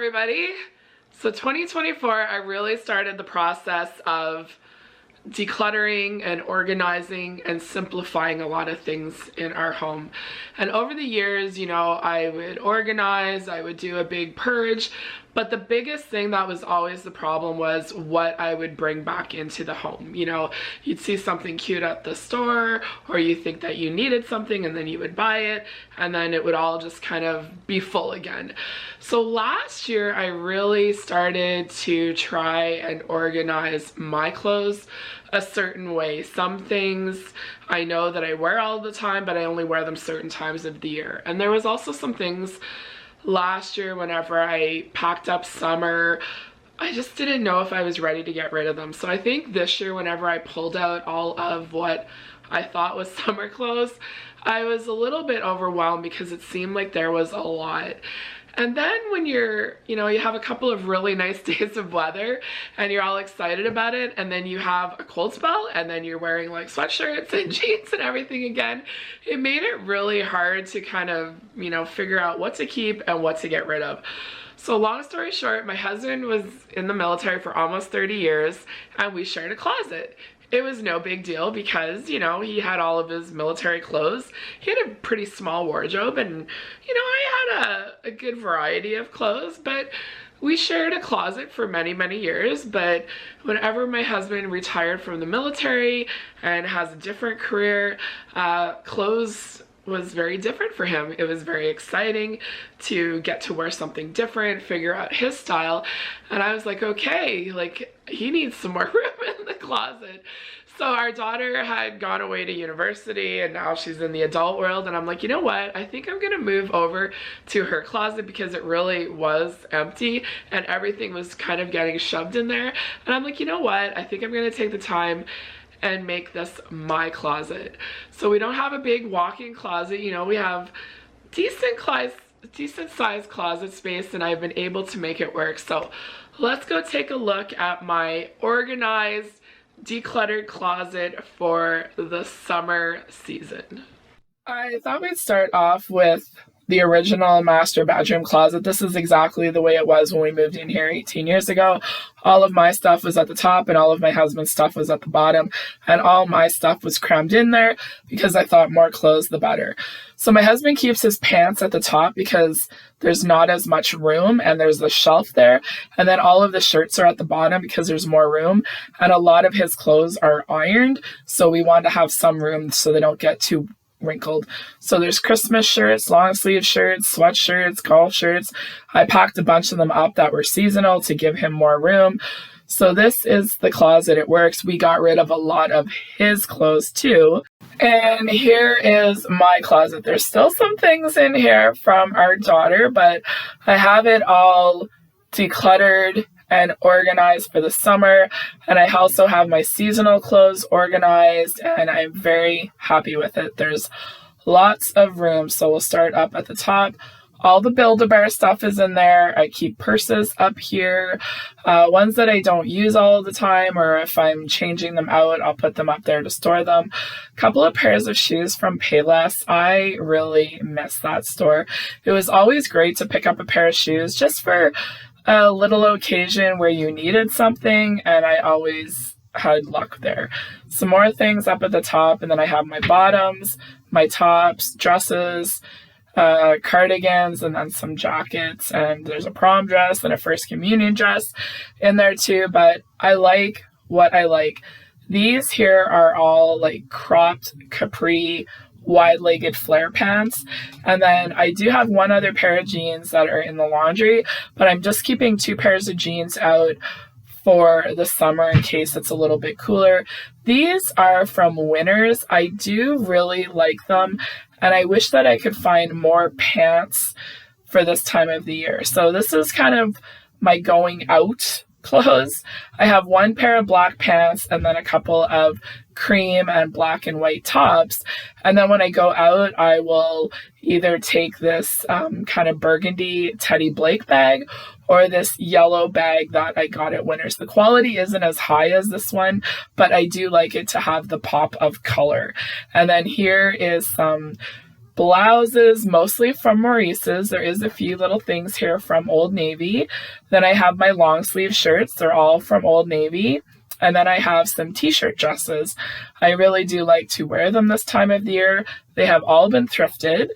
everybody. So 2024, I really started the process of decluttering and organizing and simplifying a lot of things in our home. And over the years, you know, I would organize, I would do a big purge, but the biggest thing that was always the problem was what I would bring back into the home. You know, you'd see something cute at the store, or you think that you needed something and then you would buy it, and then it would all just kind of be full again. So last year I really started to try and organize my clothes a certain way. Some things I know that I wear all the time, but I only wear them certain times of the year. And there was also some things last year whenever I packed up summer, I just didn't know if I was ready to get rid of them. So I think this year whenever I pulled out all of what I thought was summer clothes, I was a little bit overwhelmed because it seemed like there was a lot. And then when you have a couple of really nice days of weather and you're all excited about it, and then you have a cold spell and then you're wearing like sweatshirts and jeans and everything again, it made it really hard to kind of, figure out what to keep and what to get rid of. So long story short, my husband was in the military for almost 30 years and we shared a closet. It was no big deal because, he had all of his military clothes. He had a pretty small wardrobe and, I had a good variety of clothes, but we shared a closet for many, many years. But whenever my husband retired from the military and has a different career, clothes was very different for him. It was very exciting to get to wear something different, figure out his style. And I was like, okay, like he needs some more room in the closet. So our daughter had gone away to university and now she's in the adult world, and I'm like, you know what? I think I'm gonna move over to her closet because it really was empty and everything was kind of getting shoved in there. And I'm like, you know what? I think I'm gonna take the time and make this my closet. So we don't have a big walk-in closet, we have decent sized closet space, and I've been able to make it work. So let's go take a look at my organized, decluttered closet for the summer season. I thought we'd start off with the original master bedroom closet. This is exactly the way it was when we moved in here 18 years ago. All of my stuff was at the top and all of my husband's stuff was at the bottom, and all my stuff was crammed in there because I thought more clothes the better. So my husband keeps his pants at the top because there's not as much room and there's the shelf there, and then all of the shirts are at the bottom because there's more room, and a lot of his clothes are ironed, so we want to have some room so they don't get too wrinkled. So there's Christmas shirts, long sleeve shirts, sweatshirts, golf shirts. I packed a bunch of them up that were seasonal to give him more room. So this is the closet. It works. We got rid of a lot of his clothes too. And here is my closet. There's still some things in here from our daughter, but I have it all decluttered and organized for the summer, and I also have my seasonal clothes organized, and I'm very happy with it. There's lots of room, so we'll start up at the top. All the Build-A-Bear stuff is in there. I keep purses up here, ones that I don't use all the time, or if I'm changing them out, I'll put them up there to store them. A couple of pairs of shoes from Payless. I really miss that store. It was always great to pick up a pair of shoes just for a little occasion where you needed something, and I always had luck there. Some more things up at the top, and then I have my bottoms, my tops, dresses, cardigans, and then some jackets, and there's a prom dress and a first communion dress in there too, but I like what I like. These here are all like cropped capri wide-legged flare pants, and then I do have one other pair of jeans that are in the laundry, but I'm just keeping 2 pairs of jeans out for the summer in case it's a little bit cooler. These are from Winners. I do really like them, and I wish that I could find more pants for this time of the year. So this is kind of my going out clothes. I have 1 pair of black pants and then a couple of cream and black and white tops, and then when I go out I will either take this kind of burgundy Teddy Blake bag or this yellow bag that I got at Winners. The quality isn't as high as this one, but I do like it to have the pop of color. And then here is some blouses, mostly from Maurice's. There is a few little things here from Old Navy. Then I have my long sleeve shirts. They're all from Old Navy. And then I have some t-shirt dresses. I really do like to wear them this time of the year. They have all been thrifted.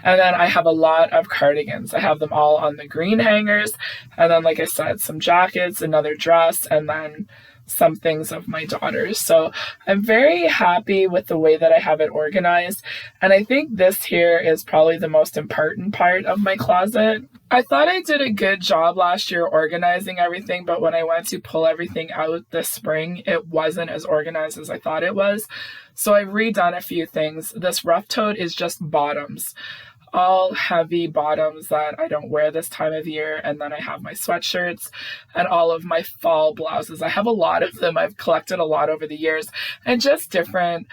And then I have a lot of cardigans. I have them all on the green hangers. And then, like I said, some jackets, another dress, and then some things of my daughter's. So I'm very happy with the way that I have it organized. And I think this here is probably the most important part of my closet. I thought I did a good job last year organizing everything, but when I went to pull everything out this spring, it wasn't as organized as I thought it was. So I've redone a few things. This rough tote is just bottoms. All heavy bottoms that I don't wear this time of year. And then I have my sweatshirts and all of my fall blouses. I have a lot of them. I've collected a lot over the years, and just different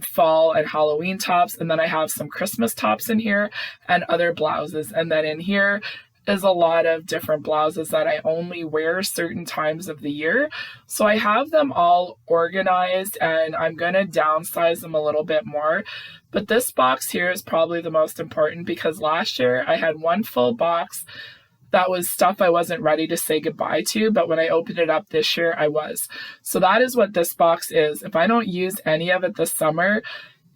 fall and Halloween tops. And then I have some Christmas tops in here and other blouses. And then in here is a lot of different blouses that I only wear certain times of the year. So I have them all organized, and I'm going to downsize them a little bit more. But this box here is probably the most important, because last year I had one full box that was stuff I wasn't ready to say goodbye to, but when I opened it up this year, I was. So that is what this box is. If I don't use any of it this summer,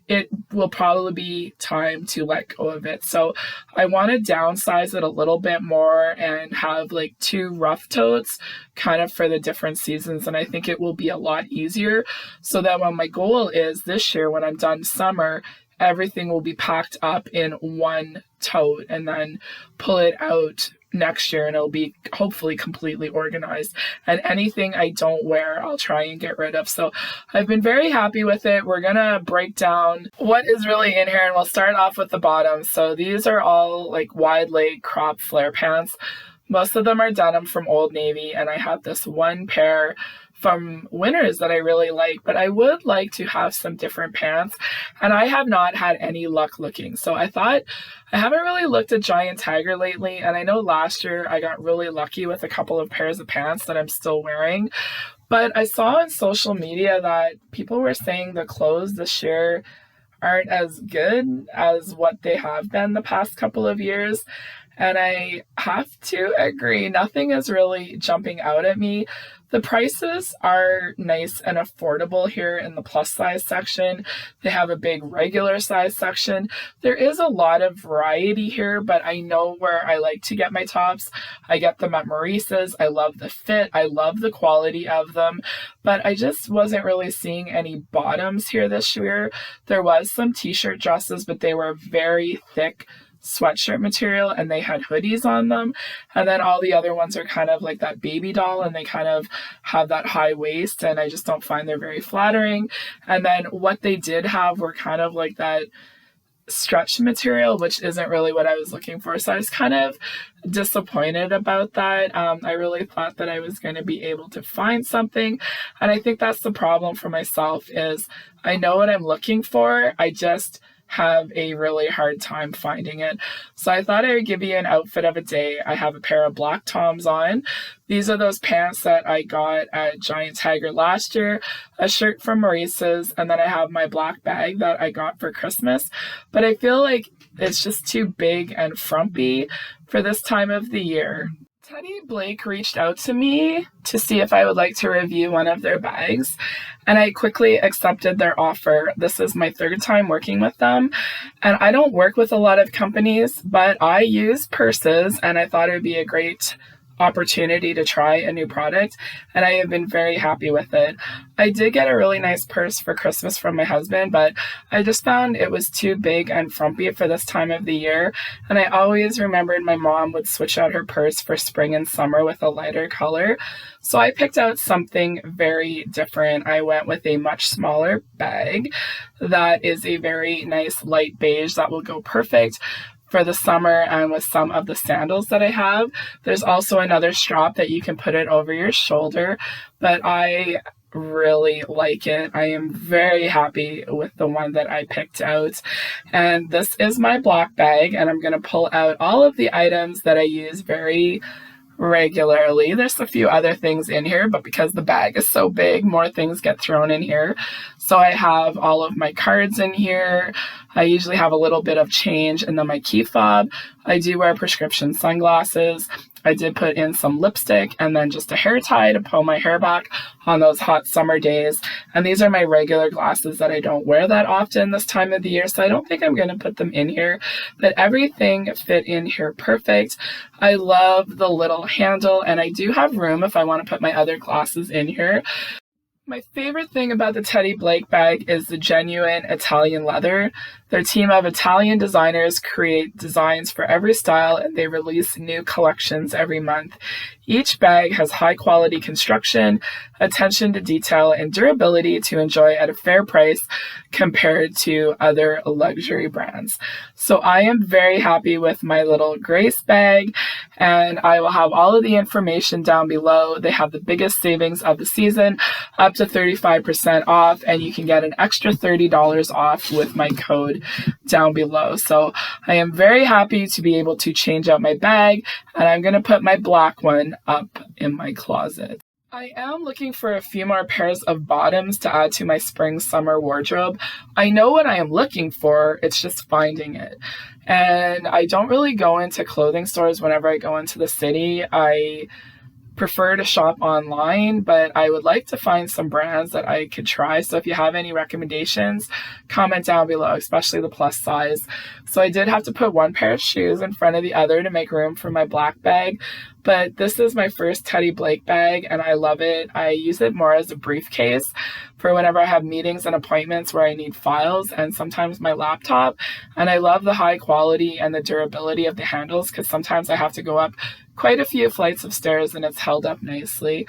it will probably be time to let go of it. So I want to downsize it a little bit more and have like 2 rough totes kind of for the different seasons. And I think it will be a lot easier, so that when my goal is this year, when I'm done summer, everything will be packed up in one tote, and then pull it out next year and it'll be hopefully completely organized. And anything I don't wear, I'll try and get rid of. So I've been very happy with it. We're gonna break down what is really in here, and we'll start off with the bottoms. So these are all like wide leg crop flare pants. Most of them are denim from Old Navy, and I have this one pair from Winners that I really like, but I would like to have some different pants, and I have not had any luck looking. So I thought, I haven't really looked at Giant Tiger lately, and I know last year I got really lucky with a couple of pairs of pants that I'm still wearing, but I saw on social media that people were saying the clothes this year aren't as good as what they have been the past couple of years. And I have to agree, nothing is really jumping out at me. The prices are nice and affordable here in the plus size section. They have a big regular size section. There is a lot of variety here, but I know where I like to get my tops. I get them at Maurice's. I love the fit. I love the quality of them, but I just wasn't really seeing any bottoms here this year. There was some t-shirt dresses, but they were very thick sweatshirt material, and they had hoodies on them. And then all the other ones are kind of like that baby doll, and they kind of have that high waist, and I just don't find they're very flattering. And then what they did have were kind of like that stretch material, which isn't really what I was looking for. So I was kind of disappointed about that. I really thought that I was going to be able to find something, and I think that's the problem for myself, is I know what I'm looking for, I just have a really hard time finding it. So I thought I would give you an outfit of a day. I have a pair of black Toms on. These are those pants that I got at Giant Tiger last year, a shirt from Maurice's, and then I have my black bag that I got for Christmas. But I feel like it's just too big and frumpy for this time of the year. Teddy Blake reached out to me to see if I would like to review one of their bags, and I quickly accepted their offer. This is my 3rd time working with them, and I don't work with a lot of companies, but I use purses, and I thought it would be a great opportunity to try a new product, and I have been very happy with it. I did get a really nice purse for Christmas from my husband, but I just found it was too big and frumpy for this time of the year, and I always remembered my mom would switch out her purse for spring and summer with a lighter color. So I picked out something very different. I went with a much smaller bag that is a very nice light beige that will go perfect for the summer, and with some of the sandals that I have. There's also another strap that you can put it over your shoulder, but I really like it. I am very happy with the one that I picked out. And this is my black bag, and I'm going to pull out all of the items that I use very regularly. There's a few other things in here, but because the bag is so big, more things get thrown in here. So I have all of my cards in here. I usually have a little bit of change and then my key fob. I do wear prescription sunglasses. I did put in some lipstick and then just a hair tie to pull my hair back on those hot summer days. And these are my regular glasses that I don't wear that often this time of the year, so I don't think I'm going to put them in here. But everything fit in here perfect. I love the little handle, and I do have room if I want to put my other glasses in here. My favorite thing about the Teddy Blake bag is the genuine Italian leather. Their team of Italian designers create designs for every style, and they release new collections every month. Each bag has high quality construction, attention to detail, and durability to enjoy at a fair price compared to other luxury brands. So I am very happy with my little Grace bag, and I will have all of the information down below. They have the biggest savings of the season, up to 35% off, and you can get an extra $30 off with my code down below. So I am very happy to be able to change out my bag, and I'm going to put my black one up in my closet. I am looking for a few more pairs of bottoms to add to my spring-summer wardrobe. I know what I am looking for, it's just finding it. And I don't really go into clothing stores whenever I go into the city. I prefer to shop online, but I would like to find some brands that I could try. So if you have any recommendations, comment down below, especially the plus size. So I did have to put one pair of shoes in front of the other to make room for my black bag. But this is my first Teddy Blake bag, and I love it. I use it more as a briefcase for whenever I have meetings and appointments where I need files and sometimes my laptop. And I love the high quality and the durability of the handles, because sometimes I have to go up quite a few flights of stairs and it's held up nicely.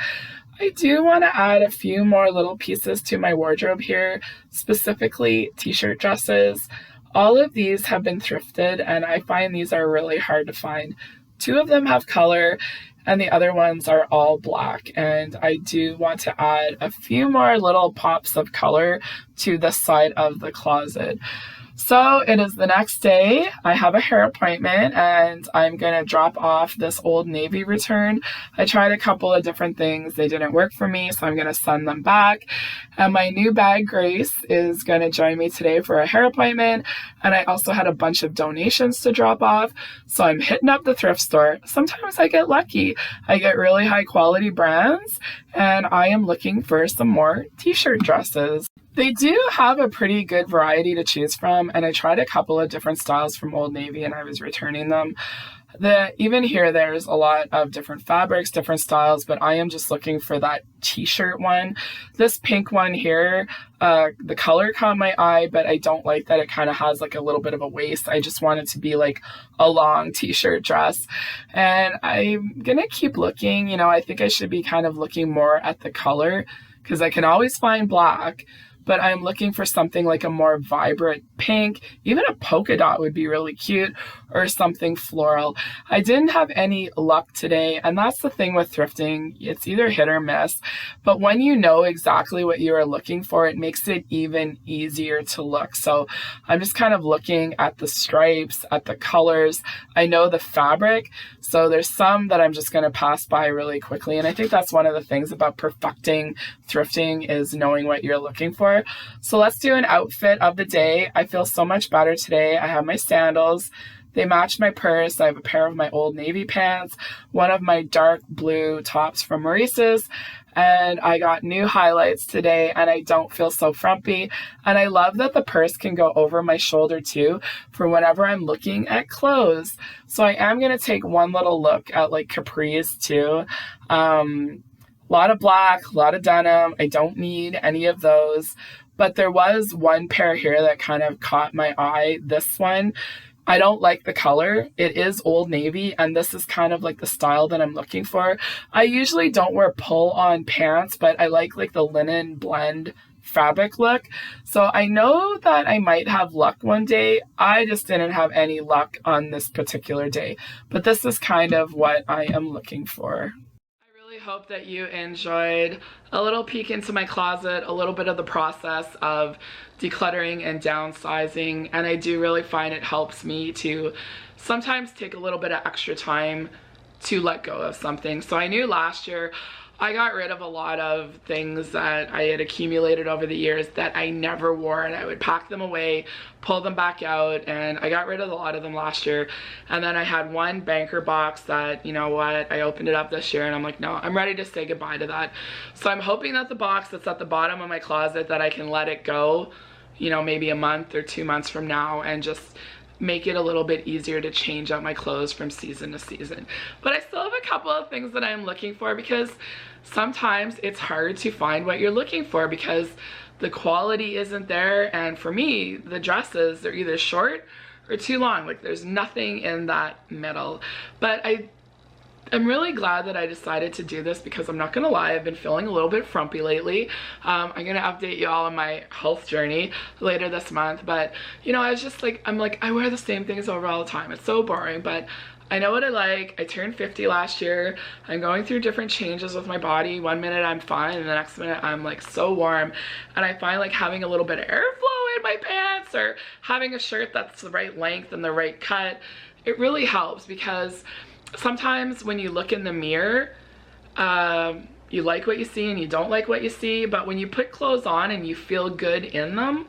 I do want to add a few more little pieces to my wardrobe here, specifically t-shirt dresses. All of these have been thrifted, and I find these are really hard to find. 2 of them have color and the other ones are all black, and I do want to add a few more little pops of color to the side of the closet. So it is the next day. I have a hair appointment and I'm going to drop off this Old Navy return. I tried a couple of different things. They didn't work for me, so I'm going to send them back. And my new bag, Grace, is going to join me today for a hair appointment. And I also had a bunch of donations to drop off. So I'm hitting up the thrift store. Sometimes I get lucky. I get really high quality brands, and I am looking for some more t-shirt dresses. They do have a pretty good variety to choose from, and I tried a couple of different styles from Old Navy and I was returning them. Even here, there's a lot of different fabrics, different styles, but I am just looking for that t-shirt one. This pink one here, the color caught my eye, but I don't like that it kind of has like a little bit of a waist. I just want it to be like a long t-shirt dress. And I'm gonna keep looking. You know, I think I should be kind of looking more at the color, because I can always find black, but I'm looking for something like a more vibrant pink. Even a polka dot would be really cute, or something floral. I didn't have any luck today, and that's the thing with thrifting. It's either hit or miss, but when you know exactly what you are looking for, it makes it even easier to look. So I'm just kind of looking at the stripes, at the colors. I know the fabric, so there's some that I'm just going to pass by really quickly, and I think that's one of the things about perfecting thrifting, is knowing what you're looking for. So let's do an outfit of the day. I feel so much better today. I have my sandals. They match my purse. I have a pair of my Old Navy pants, one of my dark blue tops from Maurice's, and I got new highlights today, and I don't feel so frumpy. And I love that the purse can go over my shoulder too for whenever I'm looking at clothes. So I am going to take one little look at like capris too. A lot of black, a lot of denim. I don't need any of those, but there was one pair here that kind of caught my eye. This one, I don't like the color. It is Old Navy, and this is kind of like the style that I'm looking for. I usually don't wear pull-on pants, but I like the linen blend fabric look. So I know that I might have luck one day. I just didn't have any luck on this particular day, but this is kind of what I am looking for. I hope that you enjoyed a little peek into my closet, a little bit of the process of decluttering and downsizing, and I do really find it helps me to sometimes take a little bit of extra time to let go of something. So I knew last year I got rid of a lot of things that I had accumulated over the years that I never wore, and I would pack them away, pull them back out, and I got rid of a lot of them last year. And then I had one banker box that, you know what, I opened it up this year and I'm like, no, I'm ready to say goodbye to that. So I'm hoping that the box that's at the bottom of my closet, that I can let it go, you know, maybe a month or 2 months from now, and just make it a little bit easier to change out my clothes from season to season. But I still have a couple of things that I'm looking for, because sometimes it's hard to find what you're looking for because the quality isn't there. And for me, the dresses, they're either short or too long. Like, there's nothing in that middle. But I'm really glad that I decided to do this, because I'm not gonna lie, I've been feeling a little bit frumpy lately. I'm gonna update you all on my health journey later this month, but you know, I was just like, I wear the same things over all the time. It's so boring, but I know what I like. I turned 50 last year. I'm going through different changes with my body. One minute I'm fine, and the next minute I'm like so warm. And I find like having a little bit of airflow in my pants, or having a shirt that's the right length and the right cut, it really helps, because sometimes when you look in the mirror, you like what you see and you don't like what you see, but when you put clothes on and you feel good in them,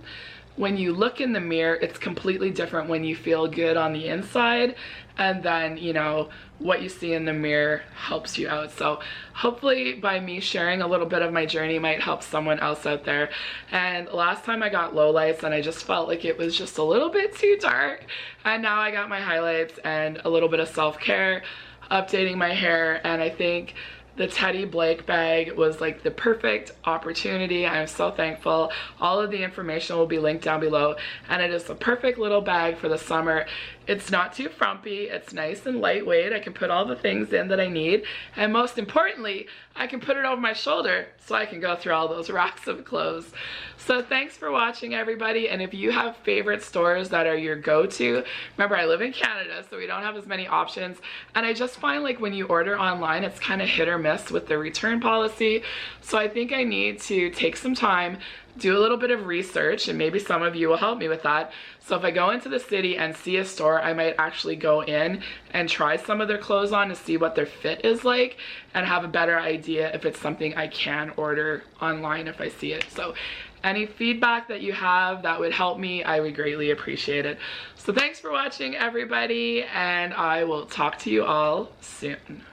when you look in the mirror, it's completely different when you feel good on the inside, and then, you know, what you see in the mirror helps you out. So hopefully by me sharing a little bit of my journey might help someone else out there. And last time I got lowlights and I just felt like it was just a little bit too dark, and now I got my highlights and a little bit of self-care, updating my hair, and I think the Teddy Blake bag was like the perfect opportunity. I'm so thankful. All of the information will be linked down below, and it is the perfect little bag for the summer. It's not too frumpy, it's nice and lightweight. I can put all the things in that I need, and most importantly, I can put it over my shoulder so I can go through all those racks of clothes. So thanks for watching, everybody, and if you have favorite stores that are your go-to, remember I live in Canada, so we don't have as many options, and I just find like when you order online, it's kind of hit or miss with the return policy. So I think I need to take some time, do a little bit of research, and maybe some of you will help me with that. So if I go into the city and see a store, I might actually go in and try some of their clothes on to see what their fit is like, and have a better idea if it's something I can order online if I see it. So any feedback that you have that would help me, I would greatly appreciate it. So thanks for watching, everybody, and I will talk to you all soon.